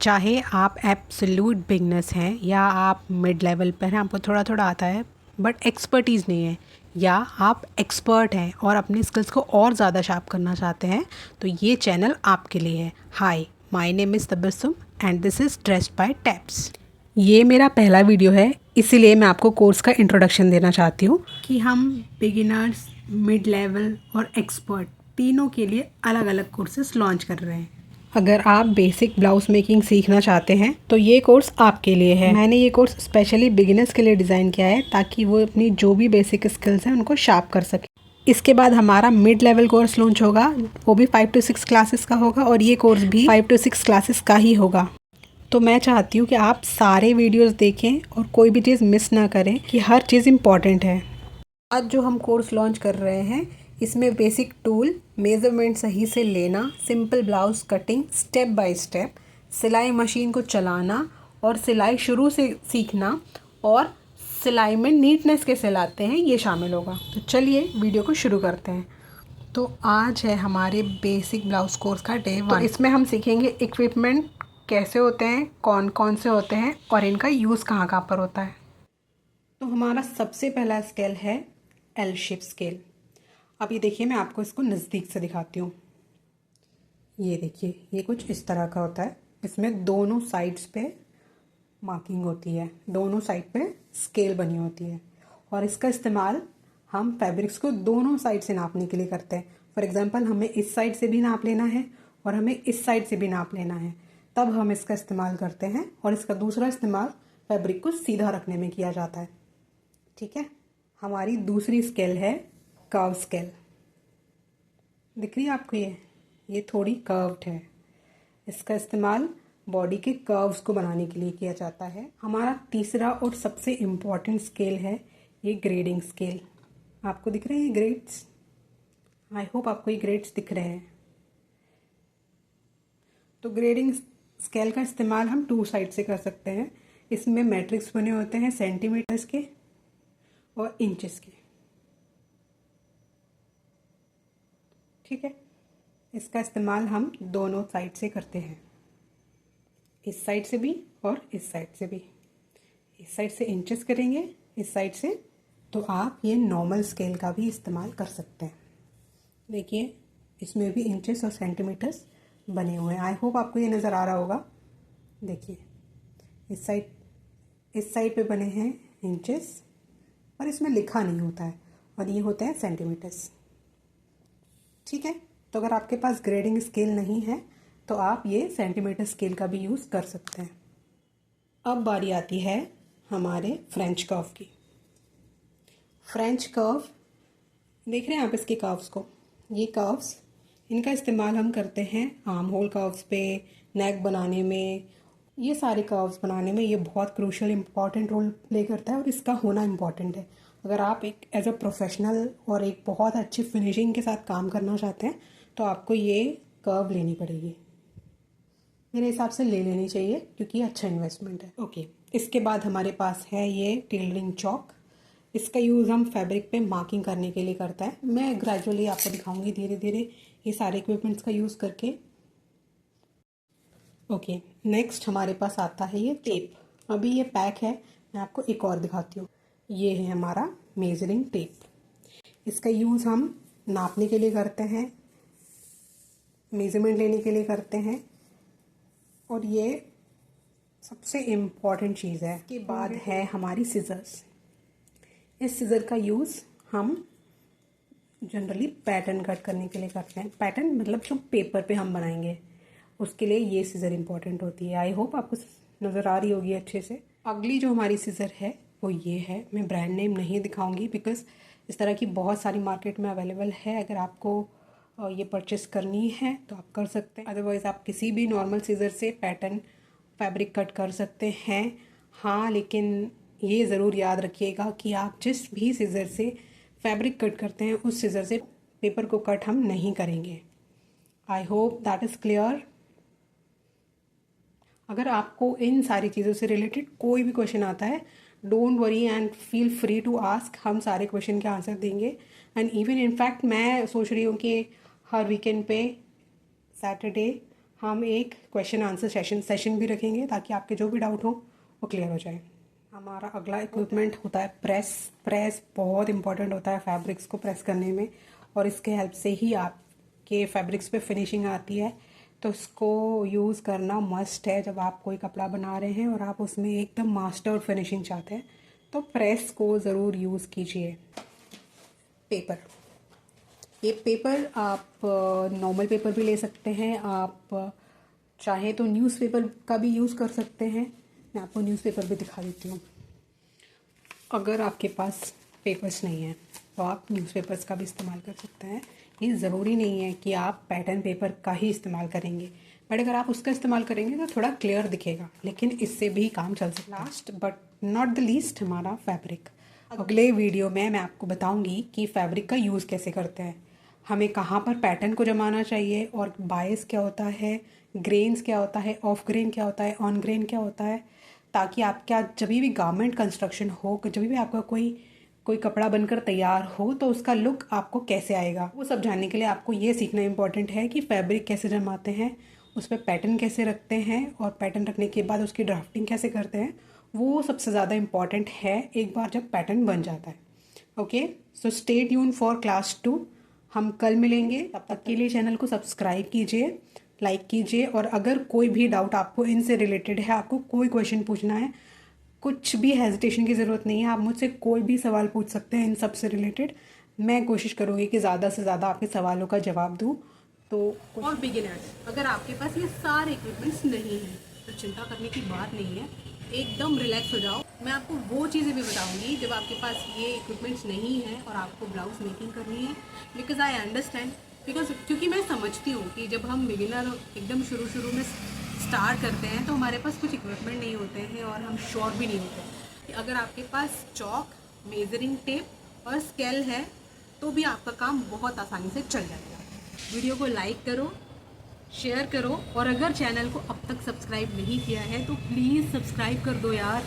चाहे आप absolute beginners हैं या आप मिड लेवल पर हैं, आपको थोड़ा थोड़ा आता है बट एक्सपर्टीज़ नहीं है, या आप एक्सपर्ट हैं और अपनी स्किल्स को और ज़्यादा शार्प करना चाहते हैं, तो ये चैनल आपके लिए है। Hi, my name is Tabassum and this is dressed by Tabs. ये मेरा पहला वीडियो है, इसीलिए मैं आपको कोर्स का इंट्रोडक्शन देना चाहती हूँ कि हम बिगिनर्स, मिड लेवल और एक्सपर्ट तीनों के लिए अलग अलग कोर्सेज लॉन्च कर रहे हैं। अगर आप बेसिक ब्लाउज मेकिंग सीखना चाहते हैं तो ये कोर्स आपके लिए है। मैंने ये कोर्स स्पेशली बिगिनर्स के लिए डिज़ाइन किया है ताकि वो अपनी जो भी बेसिक स्किल्स हैं उनको शार्प कर सके। इसके बाद हमारा मिड लेवल कोर्स लॉन्च होगा, वो भी 5 to 6 क्लासेस का होगा और ये कोर्स भी 5 to 6 क्लासेस का ही होगा। तो मैं चाहती हूँ कि आप सारे वीडियोस देखें और कोई भी चीज़ मिस ना करें कि हर चीज़ इम्पॉर्टेंट है। आज जो हम कोर्स लॉन्च कर रहे हैं इसमें बेसिक टूल, मेज़रमेंट सही से लेना, simple blouse cutting step by step, सिलाई मशीन को चलाना और सिलाई शुरू से सीखना और सिलाई में नीटनेस कैसे लाते हैं ये शामिल होगा। तो चलिए वीडियो को शुरू करते हैं। तो आज है हमारे बेसिक ब्लाउज कोर्स का डे 1। तो इसमें हम सीखेंगे इक्विपमेंट कैसे होते हैं, कौन कौन से होते हैं और इनका यूज़ कहाँ कहाँ पर होता है। तो हमारा सबसे पहला स्केल है एल शेप स्केल। अब ये देखिए, मैं आपको इसको नज़दीक से दिखाती हूँ। ये देखिए, ये कुछ इस तरह का होता है। इसमें दोनों साइड्स पे मार्किंग होती है, दोनों साइड पे स्केल बनी होती है और इसका इस्तेमाल हम फैब्रिक्स को दोनों साइड से नापने के लिए करते हैं। फॉर एग्जांपल, हमें इस साइड से भी नाप लेना है और हमें इस साइड से भी नाप लेना है, तब हम इसका इस्तेमाल करते हैं। और इसका दूसरा इस्तेमाल फैब्रिक को सीधा रखने में किया जाता है। ठीक है, हमारी दूसरी स्केल है कर्व स्केल। दिख रही है आपको? ये थोड़ी कर्व्ड है। इसका इस्तेमाल बॉडी के कर्व्स को बनाने के लिए किया जाता है। हमारा तीसरा और सबसे इम्पॉर्टेंट स्केल है ये ग्रेडिंग स्केल। आपको दिख रहे हैं ये ग्रेड्स? आई होप आपको ये ग्रेड्स दिख रहे हैं। तो ग्रेडिंग स्केल का इस्तेमाल हम 2 साइड से कर सकते हैं। इसमें मैट्रिक्स बने होते हैं सेंटीमीटर्स के और इंचेस के। ठीक है, इसका इस्तेमाल हम दोनों साइड से करते हैं, इस साइड से भी और इस साइड से भी। इस साइड से इंचेस करेंगे, इस साइड से तो आप ये नॉर्मल स्केल का भी इस्तेमाल कर सकते हैं। देखिए, इसमें भी इंचेस और सेंटीमीटर्स बने हुए हैं। आई होप आपको ये नज़र आ रहा होगा। देखिए, इस साइड पे बने हैं इंचेस और इसमें लिखा नहीं होता है और ये होते हैं सेंटीमीटर्स। ठीक है, तो अगर आपके पास ग्रेडिंग स्केल नहीं है तो आप ये सेंटीमीटर स्केल का भी यूज़ कर सकते हैं। अब बारी आती है हमारे फ्रेंच कर्व की। फ्रेंच कर्व देख रहे हैं आप इसके कर्व्स को? ये कर्व्स, इनका इस्तेमाल हम करते हैं आर्म होल कर्व्स पे, नेक बनाने में, ये सारे कर्व्स बनाने में ये बहुत क्रूशियल इंपॉर्टेंट रोल प्ले करता है और इसका होना इम्पॉर्टेंट है। अगर आप एक एज अ प्रोफेशनल और एक बहुत अच्छी फिनिशिंग के साथ काम करना चाहते हैं तो आपको ये कर्व लेनी पड़ेगी। मेरे हिसाब से ले लेनी चाहिए क्योंकि ये अच्छा इन्वेस्टमेंट है। ओके, इसके बाद हमारे पास है ये टेलरिंग चॉक। इसका यूज़ हम फैब्रिक पे मार्किंग करने के लिए करता है। मैं ग्रेजुअली आपको दिखाऊंगी धीरे धीरे ये सारे इक्विपमेंट्स का यूज़ करके। ओके, नेक्स्ट हमारे पास आता है ये टेप। अभी ये पैक है, मैं आपको एक और दिखाती हूँ। ये है हमारा मेजरिंग टेप। इसका यूज़ हम नापने के लिए करते हैं, मेजरमेंट लेने के लिए करते हैं और ये सबसे इम्पॉर्टेंट चीज़ है। इसके बाद है हमारी सिजर्स। इस सिज़र का यूज़ हम जनरली पैटर्न कट करने के लिए करते हैं। पैटर्न मतलब जो पेपर पे हम बनाएंगे उसके लिए ये सिज़र इम्पॉर्टेंट होती है। आई होप आपको नज़र आ रही होगी अच्छे से। अगली जो हमारी सिज़र है वो ये है। मैं ब्रांड नेम नहीं दिखाऊंगी बिकॉज़ इस तरह की बहुत सारी मार्केट में अवेलेबल है। अगर आपको ये परचेस करनी है तो आप कर सकते हैं, अदरवाइज़ आप किसी भी नॉर्मल सिज़र से पैटर्न फैब्रिक कट कर सकते हैं। हाँ, लेकिन ये ज़रूर याद रखिएगा कि आप जिस भी सिज़र से फैब्रिक कट करते हैं उस सिज़र से पेपर को कट हम नहीं करेंगे। I hope that is clear. अगर आपको इन सारी चीज़ों से रिलेटेड कोई भी क्वेश्चन आता है, don't worry and feel free to ask. हम सारे क्वेश्चन के आंसर देंगे। एंड इवन इनफैक्ट मैं सोच रही हूँ कि हर वीकेंड पे सैटरडे हम एक क्वेश्चन आंसर सेशन भी रखेंगे ताकि आपके जो भी डाउट हो वो क्लियर हो जाए। हमारा अगला इक्विपमेंट होता है प्रेस। प्रेस बहुत इंपॉर्टेंट होता है फैब्रिक्स को प्रेस करने में, और इसके हेल्प से ही आपके फैब्रिक्स पे फिनिशिंग आती है। तो इसको यूज़ करना मस्ट है जब आप कोई कपड़ा बना रहे हैं और आप उसमें एकदम मास्टर फिनिशिंग चाहते हैं, तो प्रेस को ज़रूर यूज़ कीजिए। पेपर, ये पेपर आप नॉर्मल पेपर भी ले सकते हैं, आप चाहे तो न्यूज़पेपर का भी यूज़ कर सकते हैं। मैं आपको न्यूज़पेपर भी दिखा देती हूँ। अगर आपके पास पेपर्स नहीं हैं तो आप न्यूज़पेपर्स का भी इस्तेमाल कर सकते हैं। ये ज़रूरी नहीं है कि आप पैटर्न पेपर का ही इस्तेमाल करेंगे, बट अगर आप उसका इस्तेमाल करेंगे तो थोड़ा क्लियर दिखेगा, लेकिन इससे भी काम चल सकता है। Last but not the least हमारा फैब्रिक। अगले वीडियो में मैं आपको बताऊंगी कि फैब्रिक का यूज़ कैसे करते हैं, हमें कहाँ पर पैटर्न को जमाना चाहिए, और बायस क्या होता है, ग्रेन्स क्या होता है, ऑफ ग्रेन क्या होता है, ऑन ग्रेन क्या होता है, ताकि आपका जब भी गारमेंट कंस्ट्रक्शन हो, जब भी आपका कोई कपड़ा बनकर तैयार हो तो उसका लुक आपको कैसे आएगा। वो सब जानने के लिए आपको ये सीखना इम्पॉर्टेंट है कि फैब्रिक कैसे जमाते हैं, उस पर पैटर्न कैसे रखते हैं, और पैटर्न रखने के बाद उसकी ड्राफ्टिंग कैसे करते हैं। वो सबसे ज़्यादा इम्पॉर्टेंट है एक बार जब पैटर्न बन जाता है। Okay, so stay tune for class 2। हम कल मिलेंगे, तब तक के लिए चैनल को सब्सक्राइब कीजिए, लाइक कीजिए, और अगर कोई भी डाउट आपको इनसे रिलेटेड है, आपको कोई क्वेश्चन पूछना है, कुछ भी हेजिटेशन की ज़रूरत नहीं है, आप मुझसे कोई भी सवाल पूछ सकते हैं इन सब से रिलेटेड। मैं कोशिश करूँगी कि ज़्यादा से ज़्यादा आपके सवालों का जवाब दूँ। तो और बिगिनर्स, अगर आपके पास ये सारे इक्विपमेंट्स नहीं हैं तो चिंता करने की बात नहीं है, एकदम रिलैक्स हो जाओ। मैं आपको वो चीज़ें भी बताऊंगी जब आपके पास ये इक्विपमेंट्स नहीं है और आपको ब्लाउज मेकिंग करनी है, बिकॉज आई अंडरस्टैंड, क्योंकि मैं समझती हूँ कि जब हम बिगिनर एकदम शुरू में स्टार्ट करते हैं तो हमारे पास कुछ इक्विपमेंट नहीं होते हैं और हम श्योर भी नहीं होते कि अगर आपके पास चॉक, मेजरिंग टेप और स्केल है तो भी आपका काम बहुत आसानी से चल जाएगा। वीडियो को लाइक करो, शेयर करो, और अगर चैनल को अब तक सब्सक्राइब नहीं किया है तो प्लीज़ सब्सक्राइब कर दो यार।